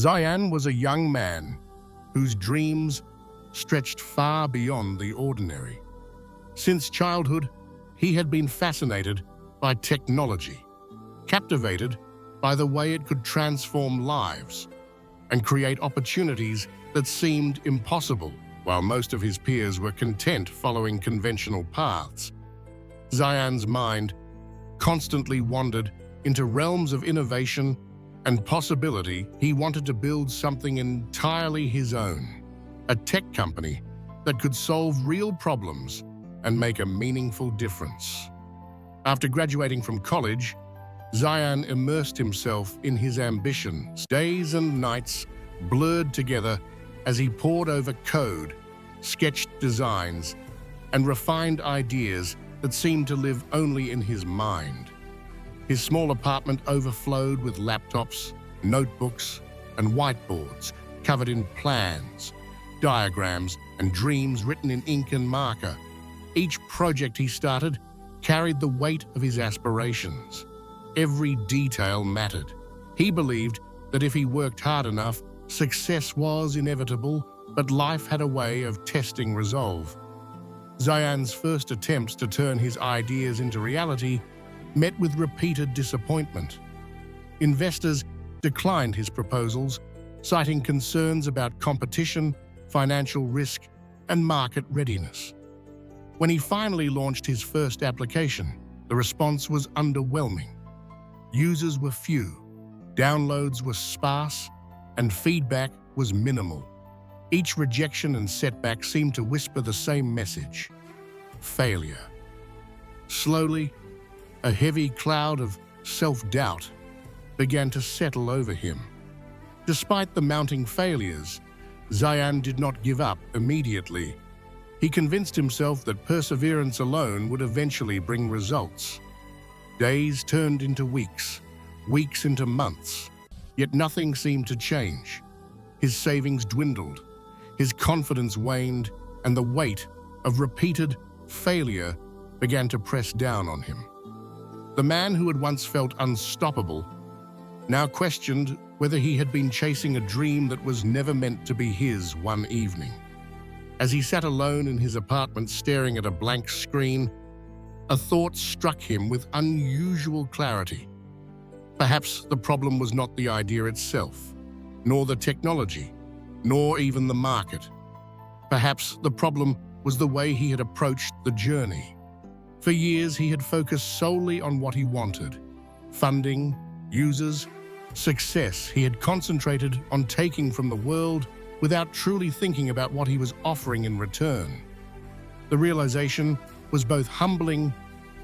Zayan was a young man whose dreams stretched far beyond the ordinary. Since childhood, he had been fascinated by technology, captivated by the way it could transform lives and create opportunities that seemed impossible. While most of his peers were content following conventional paths, Zayan's mind constantly wandered into realms of innovation and possibility. He wanted to build something entirely his own, a tech company that could solve real problems and make a meaningful difference. After graduating from college, Zayan immersed himself in his ambitions. Days and nights blurred together as he pored over code, sketched designs, and refined ideas that seemed to live only in his mind. His small apartment overflowed with laptops, notebooks, and whiteboards covered in plans, diagrams, and dreams written in ink and marker. Each project he started carried the weight of his aspirations. Every detail mattered. He believed that if he worked hard enough, success was inevitable, but life had a way of testing resolve. Zayan's first attempts to turn his ideas into reality met with repeated disappointment. Investors declined his proposals, citing concerns about competition, financial risk, and market readiness. When he finally launched his first application, the response was underwhelming. Users were few, downloads were sparse, and feedback was minimal. Each rejection and setback seemed to whisper the same message: failure. Slowly, a heavy cloud of self-doubt began to settle over him. Despite the mounting failures, Zayan did not give up immediately. He convinced himself that perseverance alone would eventually bring results. Days turned into weeks, weeks into months, yet nothing seemed to change. His savings dwindled, his confidence waned, and the weight of repeated failure began to press down on him. The man who had once felt unstoppable now questioned whether he had been chasing a dream that was never meant to be his one evening. As he sat alone in his apartment staring at a blank screen, a thought struck him with unusual clarity. Perhaps the problem was not the idea itself, nor the technology, nor even the market. Perhaps the problem was the way he had approached the journey. For years, he had focused solely on what he wanted: funding, users, success. He had concentrated on taking from the world without truly thinking about what he was offering in return. The realization was both humbling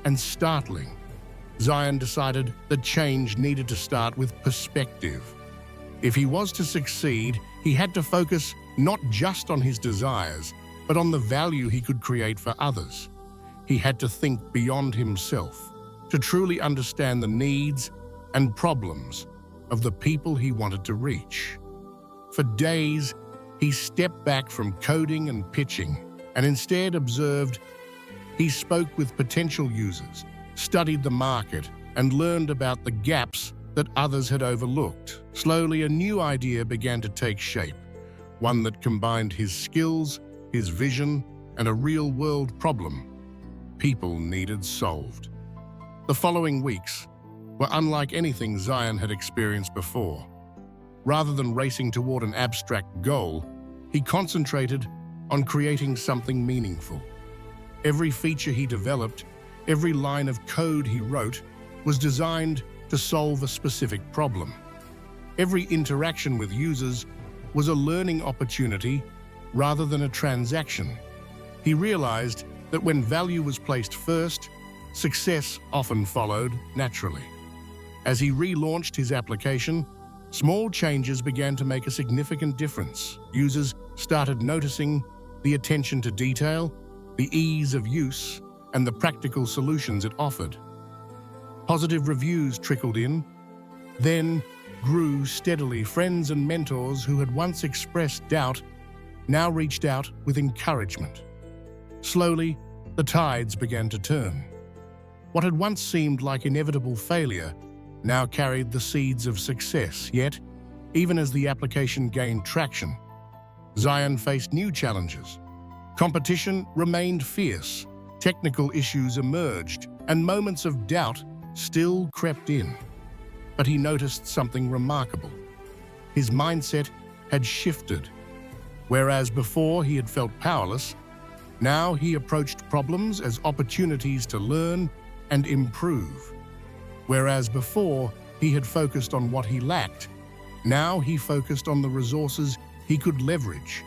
and startling. Zayan decided that change needed to start with perspective. If he was to succeed, he had to focus not just on his desires, but on the value he could create for others. He had to think beyond himself, to truly understand the needs and problems of the people he wanted to reach. For days, he stepped back from coding and pitching and instead observed. He spoke with potential users, studied the market, and learned about the gaps that others had overlooked. Slowly, a new idea began to take shape, one that combined his skills, his vision, and a real-world problem people needed solved. The following weeks were unlike anything Zayan had experienced before. Rather than racing toward an abstract goal, he concentrated on creating something meaningful. Every feature he developed, every line of code he wrote, was designed to solve a specific problem. Every interaction with users was a learning opportunity rather than a transaction. He realized that when value was placed first, success often followed naturally. As he relaunched his application, small changes began to make a significant difference. Users started noticing the attention to detail, the ease of use, and the practical solutions it offered. Positive reviews trickled in, then grew steadily. Friends and mentors who had once expressed doubt now reached out with encouragement. Slowly, the tides began to turn. What had once seemed like inevitable failure now carried the seeds of success, yet Even as the application gained traction, Zion faced new challenges. Competition remained fierce, technical issues emerged, and moments of doubt still crept in. But he noticed something remarkable. His mindset had shifted. Whereas before he had felt powerless, now he approached problems as opportunities to learn and improve. Whereas before he had focused on what he lacked, now he focused on the resources he could leverage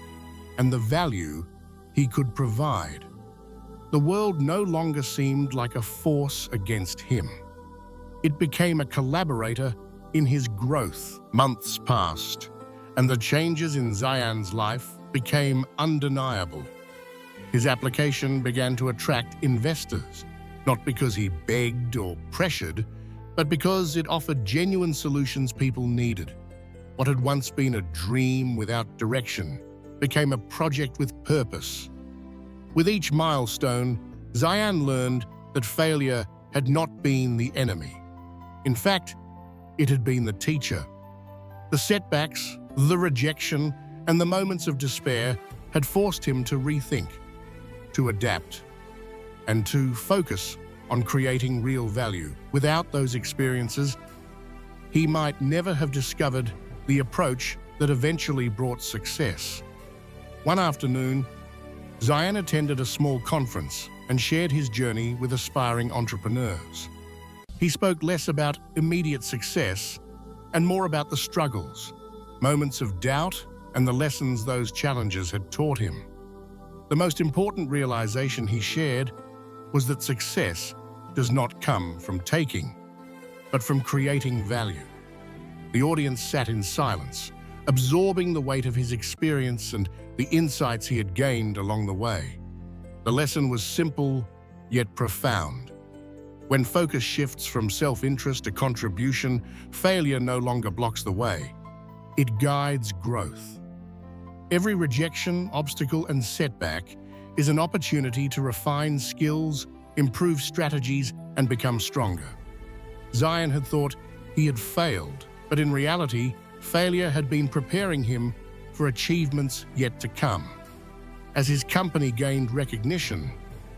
and the value he could provide. The world no longer seemed like a force against him. It became a collaborator in his growth. Months passed, and the changes in Zion's life became undeniable. His application began to attract investors, not because he begged or pressured, but because it offered genuine solutions people needed. What had once been a dream without direction became a project with purpose. With each milestone, Zion learned that failure had not been the enemy. In fact, it had been the teacher. The setbacks, the rejection, and the moments of despair had forced him to rethink, to adapt, and to focus on creating real value. Without those experiences, he might never have discovered the approach that eventually brought success. One afternoon, Zion attended a small conference and shared his journey with aspiring entrepreneurs. He spoke less about immediate success and more about the struggles, moments of doubt, and the lessons those challenges had taught him. The most important realization he shared was that success does not come from taking, but from creating value. The audience sat in silence, absorbing the weight of his experience and the insights he had gained along the way. The lesson was simple, yet profound. When focus shifts from self-interest to contribution, failure no longer blocks the way. It guides growth. Every rejection, obstacle, and setback is an opportunity to refine skills, improve strategies, and become stronger. Zion had thought he had failed, but in reality, failure had been preparing him for achievements yet to come. As his company gained recognition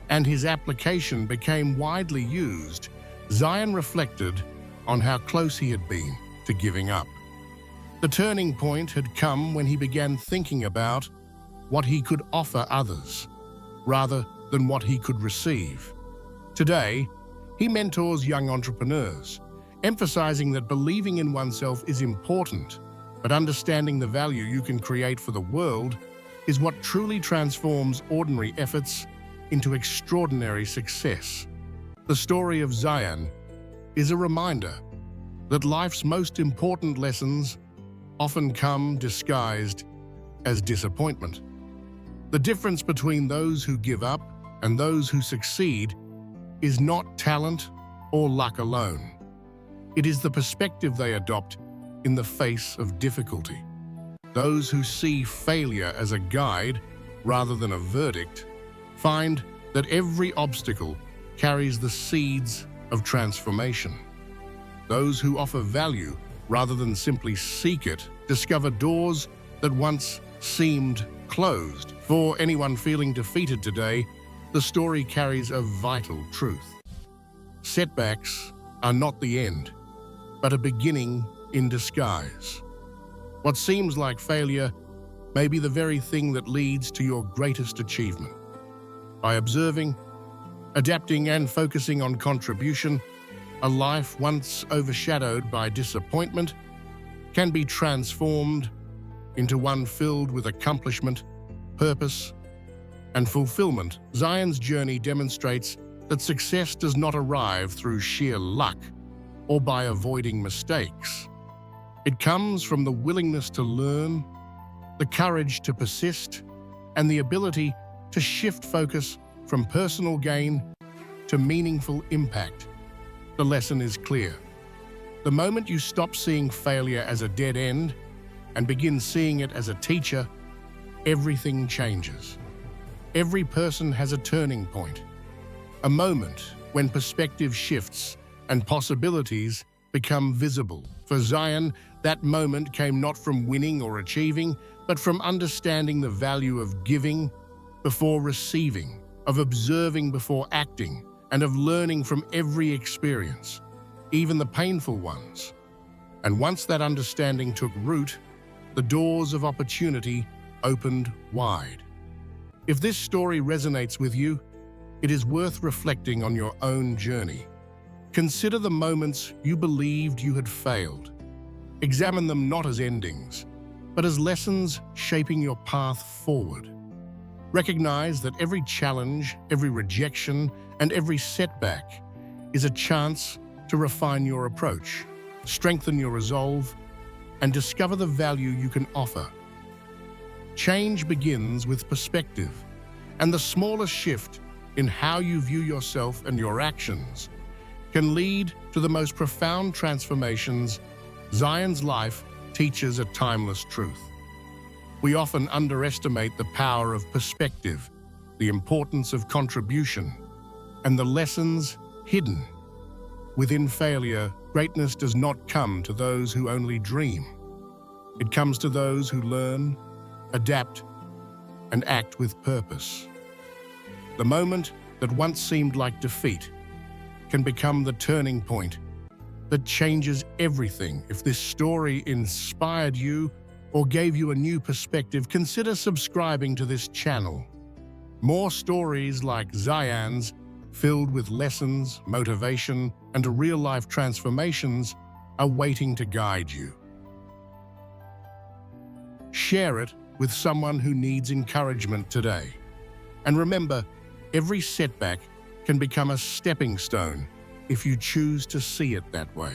and his application became widely used, Zion reflected on how close he had been to giving up. The turning point had come when he began thinking about what he could offer others, rather than what he could receive. Today, he mentors young entrepreneurs, emphasizing that believing in oneself is important, but understanding the value you can create for the world is what truly transforms ordinary efforts into extraordinary success. The story of Zion is a reminder that life's most important lessons often come disguised as disappointment. The difference between those who give up and those who succeed is not talent or luck alone. It is the perspective they adopt in the face of difficulty. Those who see failure as a guide rather than a verdict find that every obstacle carries the seeds of transformation. Those who offer value rather than simply seek it discover doors that once seemed closed. For anyone feeling defeated today, the story carries a vital truth. Setbacks are not the end, but a beginning in disguise. What seems like failure may be the very thing that leads to your greatest achievement. By observing, adapting, and focusing on contribution, a life once overshadowed by disappointment can be transformed into one filled with accomplishment, purpose, and fulfillment. Zion's journey demonstrates that success does not arrive through sheer luck or by avoiding mistakes. It comes from the willingness to learn, the courage to persist, and the ability to shift focus from personal gain to meaningful impact. The lesson is clear. The moment you stop seeing failure as a dead end and begin seeing it as a teacher, everything changes. Every person has a turning point, a moment when perspective shifts and possibilities become visible. For Zion, That moment came not from winning or achieving, but from understanding the value of giving before receiving, of observing before acting, and of learning from every experience, even the painful ones. And once that understanding took root, the doors of opportunity opened wide. If this story resonates with you, it is worth reflecting on your own journey. Consider the moments you believed you had failed. Examine them not as endings, but as lessons shaping your path forward. Recognize that every challenge, every rejection, and every setback is a chance to refine your approach, strengthen your resolve, and discover the value you can offer. Change begins with perspective, and the smallest shift in how you view yourself and your actions can lead to the most profound transformations. Zion's life teaches a timeless truth. We often underestimate the power of perspective, the importance of contribution, and the lessons hidden. Within failure, greatness does not come to those who only dream. It comes to those who learn, adapt, and act with purpose. The moment that once seemed like defeat can become the turning point that changes everything. If this story inspired you or gave you a new perspective, consider subscribing to this channel. More stories like Zion's, filled with lessons, motivation, and real-life transformations, are waiting to guide you. Share it with someone who needs encouragement today. And remember, every setback can become a stepping stone if you choose to see it that way.